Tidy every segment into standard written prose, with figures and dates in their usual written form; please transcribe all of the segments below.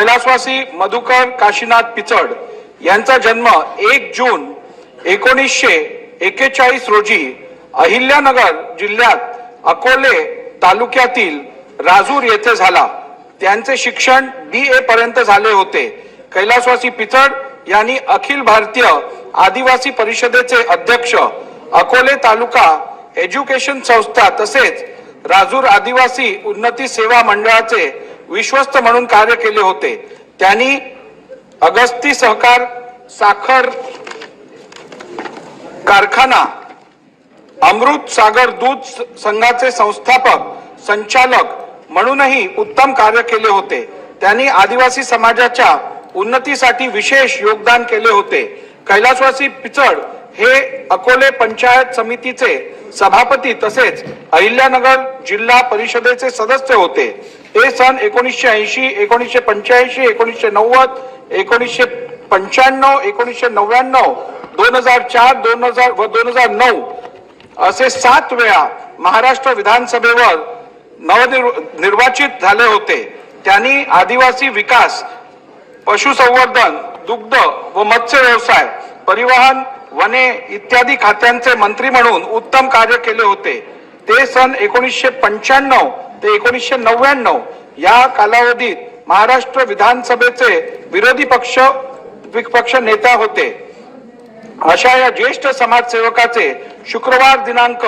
कैलासवासी मधुकर काशीनाथ पिचड यांचा जन्म 1 जून 1941 रोजी अहिल्यानगर जिल्ह्यात अकोले तालुक्यातील राजूर येथे झाला। त्यांचे शिक्षण BA पर्यंत झाले होते। कैलासवासी पिचड यांनी अखिल भारतीय आदिवासी परिषदेचे अध्यक्ष, अकोले तालुका एज्युकेशन संस्था तसेच राजूर आदिवासी उन्नती सेवा मंडळाचे विश्वस्त म्हणून कार्य केले होते। त्यांनी अगस्ती सहकार साखर कारखाना, अमृत सागर दूध संघाचे संस्थापक संचालक म्हणूनही उत्तम कार्य केले होते। त्यांनी आदिवासी समाजाच्या उन्नतीसाठी विशेष योगदान केले होते। कैलासवासी पिचड हे अकोले पंचायत समितीचे सभापती तसेच अहिल्यानगर जिल्हा परिषदेचे सदस्य होते। ते सन 1980, 1985, 1990, 1995, 1999, 2004, 2009 असे 7 वेळा महाराष्ट्र विधानसभेवर नवनिर्वाचित झाले होते। त्यांनी आदिवासी विकास, पशुसंवर्धन, दुग्ध व मत्स्य व्यवसाय, परिवहन, वने इत्यादी खात्यांचे मंत्री म्हणून उत्तम कार्य केले होते। ते सन 1995 ते 1999 या कालावधीत महाराष्ट्र विधानसभेचे विरोधी पक्ष नेता होते। अशा या ज्येष्ठ समाजसेवकाचे शुक्रवार दिनांक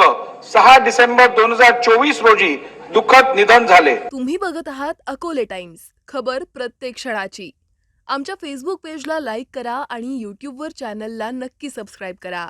6 डिसेंबर 2024 रोजी दुःखद निधन झाले। तुम्ही बघत आहात अकोले टाइम्स, खबर प्रत्येक क्षणाची। आमच्या फेसबुक पेजला लाईक करा आणि यूट्यूबवर चॅनलला नक्की सबस्क्राईब करा।